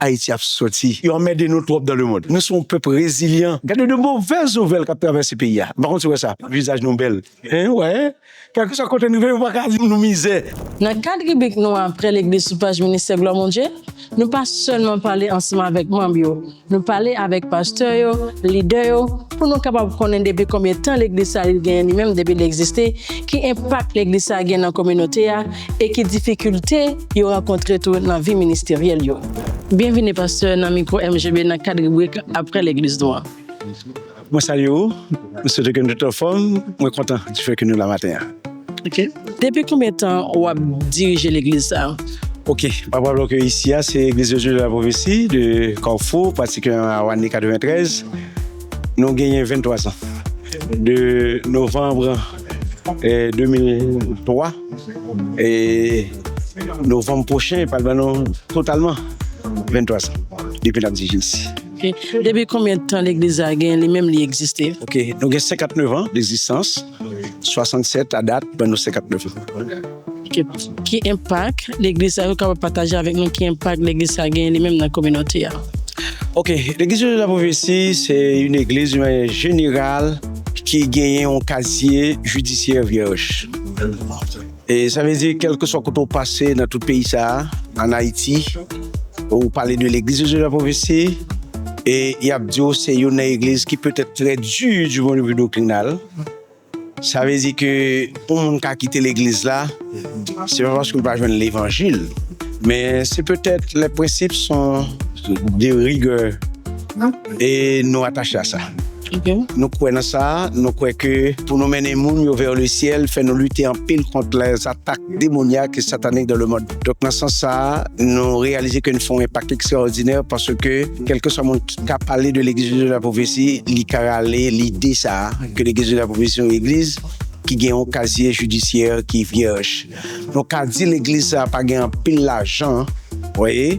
Haïti a sorti. Ils ont emmerdé nous trop dans le monde. Nous sommes un peuple résilient. Regardez de mauvaises nouvelles qui traversent ce pays. Par contre, c'est ça. Visage nous belle. Ouais. Quelque chose côté nous va pas nous misère. Dans le cadre biblique nous après l'église sous page ministère gloire mon Dieu, nous pas seulement parler ensemble avec membres, nous parler avec pasteurs, leaders pour nous capable connaître depuis combien de temps l'église a gagne même depuis l'exister, qui impact l'église a gagne dans la communauté et qui difficulté il rencontré tout dans la vie ministérielle yo. Bienvenue pasteur dans micro MGB dans le cadre biblique après l'église noire. Moi salut vous, monsieur de notre forme, moi content du fait que nous la matin. OK. Depuis combien de temps on a dirigé l'église ça? OK, probablement que ici c'est l'église de Dieu de la prophétie de Carrefour, particulièrement en année 93. Nous avons gagné 23 ans. De novembre 2003 et novembre prochain, nous totalement 23 ans depuis la dirige ici. Okay. Depuis combien de temps l'église a gagné, lui-même existé? OK, nous avons 59 ans d'existence, 67 à date, nous 59 ans. Okay. Qui impact l'église a capable partager avec nous, qui impact l'église a gagné lui-même dans la communauté? OK, l'église de la prophétie, c'est une église générale qui gagne un casier judiciaire vierge. Et ça veut dire, quel que soit quand on passe dans tout le pays, ça, en Haïti, on parle de l'église de la prophétie, et il y a dit c'est une église qui peut être très dure du point de vue doctrinal. Ça veut dire que pour mon cas quitter l'église là, c'est pas parce qu'on va joindre l'évangile, mais c'est peut-être les principes sont de rigueur et nous attachés à ça. Okay. Nous croyons ça, nous croyons que pour nous mener vers le ciel, faire nous lutter en pile contre les attaques démoniaques et sataniques dans le monde. Donc dans ce sens-là, nous réalisons que nous faisons un impact extraordinaire parce que, quel que soit mon cas parler de l'église de la prophétie, l'idée ça, que l'église de la prophétie est une église qui gagne un casier judiciaire qui est vierge. Donc, quand dit l'église n'a pas gagné pile l'argent, voyez,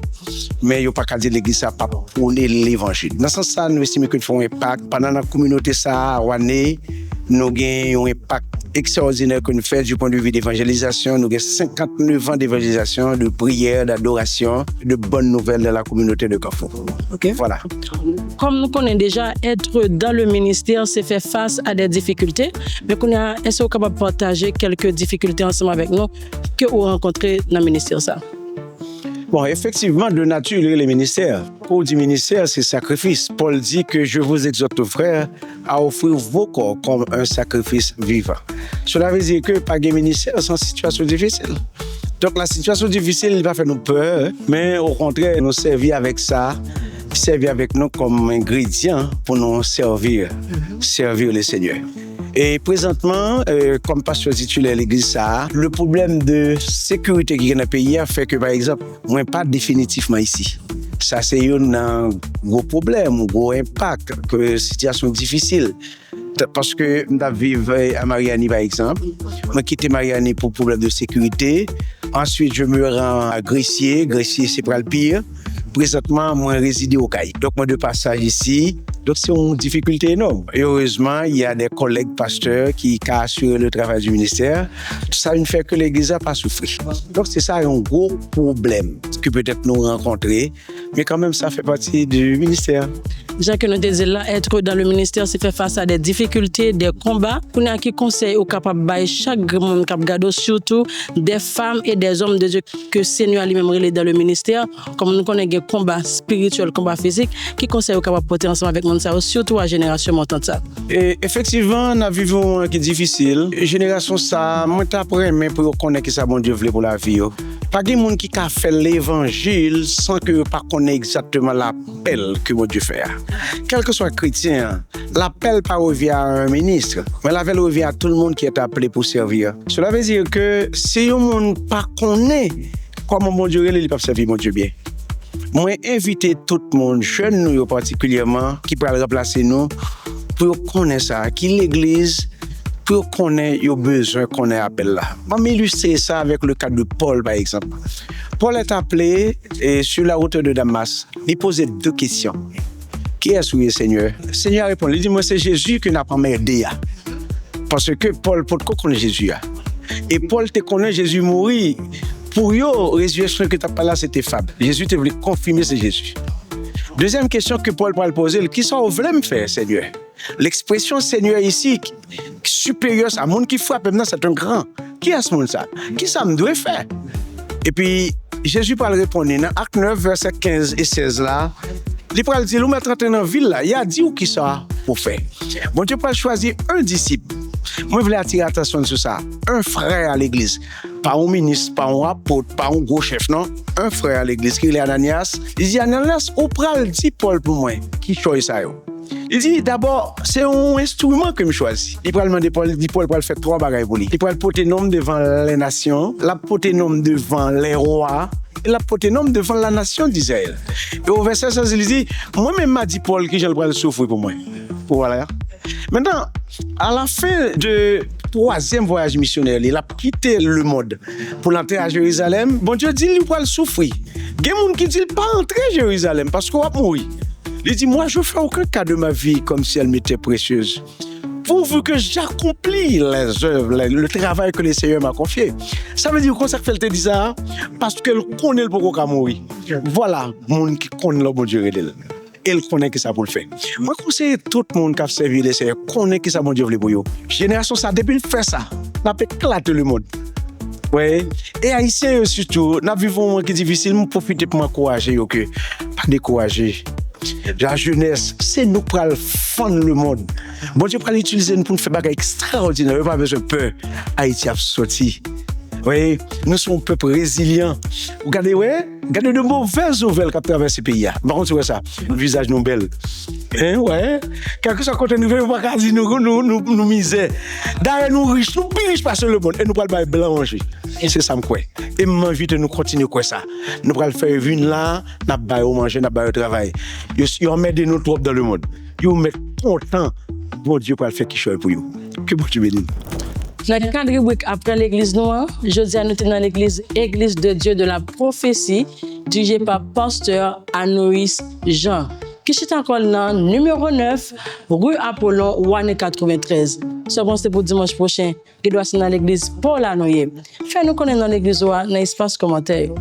mais il n'y a pas qu'à dire l'église n'a pas prôné l'évangile. Dans ce sens, nous estimons que nous faisons un impact. Pendant la communauté, ça, nous avons un impact extraordinaire que nous faisons du point de vue d'évangélisation. Nous avons 59 ans d'évangélisation, de prière, d'adoration, de bonnes nouvelles dans la communauté de Carrefour. Okay. Voilà. Comme nous connaissons déjà, être dans le ministère, c'est faire face à des difficultés. Mais est-ce que vous êtes capable de partager quelques difficultés ensemble avec nous que vous rencontrez dans le ministère ça? Bon, effectivement, de nature, les ministères. Pour du ministère, c'est sacrifice. Paul dit que je vous exhorte, frères, à offrir vos corps comme un sacrifice vivant. Cela veut dire que pas de ministère sans situation difficile. Donc la situation difficile, il va faire nous peur, mais au contraire, nous servir avec ça, servir avec nous comme ingrédient pour nous servir le Seigneur. Et présentement, comme pasteur titulaire de l'église, le problème de sécurité qui est dans le pays a fait que, par exemple, on n'est pas définitivement ici. Ça, c'est un gros problème, un gros impact, une situation difficile. Parce que je vivre à Mariani, par exemple. Je quitte Mariani pour problème de sécurité. Ensuite, je me rends à Gressier. Gressier, c'est pas le pire. Présentement, moi, je réside au Caille. Donc, moi, de passage ici. Donc, c'est une difficulté énorme. Et heureusement, il y a des collègues pasteurs qui assurent le travail du ministère. Ça ne fait que l'Église n'a pas souffert. Donc, c'est ça un gros problème que peut-être nous rencontrer. Mais quand même, ça fait partie du ministère. Déjà que nous disons là, être dans le ministère, c'est faire face à des difficultés, des combats. Nous avons qui conseil au capable de chaque monde qui regarde, surtout des femmes et des hommes de Dieu que Seigneur lui-même relève dans le ministère. Comme nous connaissons des combats spirituels, combats physiques, qui conseil au capable de porter ensemble avec nous, surtout à la génération montante ça. Et effectivement, nous vivons un moment qui est difficile. La génération ça, moi t'apprends mais pour connaître que ça bon Dieu voulait pour la vie. Pas de monde qui a fait l'évangile sans que pas connaît exactement l'appel que mon Dieu fait. Quel que soit chrétien, l'appel pas revient à un ministre, mais l'appel revient à tout le monde qui est appelé pour servir. Cela veut dire que si un monde pas connaît comment mon Dieu il peut servir mon Dieu bien. Moi inviter tout le monde, jeunes nous particulièrement, qui peut remplacer nous pour connaître ça, qui l'église pour connaître le besoin qu'on a appelé là. Je vais illustrer ça avec le cas de Paul par exemple. Paul est appelé sur la route de Damas. Il posait 2 questions. Qui est-ce le Seigneur? Le Seigneur répond, il dit, moi c'est Jésus qui n'a pas m'aidé. Parce que Paul, pour connaître Jésus. Et Paul te connaît Jésus mourir Pour eux, la résurrection que tu as parlé là, c'était fable. Jésus te voulait confirmer c'est Jésus. Deuxième question que Paul va poser, qui ça vous voulez me faire, Seigneur? L'expression Seigneur ici, supérieur à monde qui frappe maintenant, c'est un grand. Qui est ce monde ça? Qui ça me doit faire? Et puis, Jésus va répondre dans Acte 9, verset 15 et 16 là. Il va dire, nous mettons dans la ville là, il a dit où qui ça pour faire. Bon Dieu va choisir un disciple. Moi, je voulais attirer l'attention sur ça. Un frère à l'église. Pas un ministre, pas un apôtre, pas un gros chef, non. Un frère à l'église qui est Ananias. Il dit, Ananias, au pral, dit Paul pour moi, qui choisit ça. Il dit, d'abord, c'est un instrument que je choisis. Il peut demander Paul, il dit Paul pour faire trois bagages pour lui. Il peut le porter nom devant les nations, la porter nom devant les rois, et la porter nom devant la nation d'Israël. Et au verset 16, il dit, moi-même m'a dit Paul que je le souffrir pour moi. Voilà. Maintenant, à la fin du troisième voyage missionnaire, il a quitté le monde pour entrer à Jérusalem. Bon Dieu dit, il va le souffrir. Il y a des gens qui disent, pas entrer à Jérusalem parce qu'on va mourir. Il dit, moi, je ne fais aucun cas de ma vie comme si elle m'était précieuse. Pourvu que j'accomplis les œuvres, le travail que le Seigneur m'a confié. Ça veut dire qu'on s'est fait dit ça parce qu'elle connaît le pourquoi mourir. Voilà, le monde qui connaît le bon Dieu. Elle connaît que ça pour le faire. Moi, je conseille tout le monde qui a servi le Seigneur, connaît que ça bon Dieu voulait pour eux. Génération ça, depuis qu'il fait ça, on a éclaté le monde. Ouais. Et Haïtiens surtout, nous vivons un moment qui est difficile, nous profitons pour m'encourager, que pas décourager. La jeunesse, c'est nous pour fondre le monde. Bon Dieu pour l'utiliser pour nous faire des choses extraordinaires. Pas besoin de peur. Haïti a sorti. Oui, nous sommes un peuple résilient. Regardez, regardez de mauvaises nouvelles qui traversent ce pays. Par contre, tu vois ça, le visage nous belle. Hein, ouais. Quelque chose contre nous, on va pas dire nous misère. D'ailleurs, nous riches, nous plus riches pas sur le monde. Et nous allons pas blanc manger. C'est ça, quoi. Et m'invite nous continuer comme ça. Nous allons faire une là, nous allons manger, nous allons travailler. Ils mettent nous trop dans le monde. Ils mettent content. Bon Dieu pour le faire qui choisit pour vous. Que bon Dieu bénisse. Dans le cadre rubrique après l'église noire, je dis à nous dans l'église Église de Dieu de la prophétie, dirigée par pasteur Anoïs Jean, qui est encore là, numéro 9, rue Apollon, Ouane 93. Ce bon, c'est pour dimanche prochain, qui doit être dans l'église Paul Anoye. Fais-nous connaître dans l'église dans l'espace commentaire.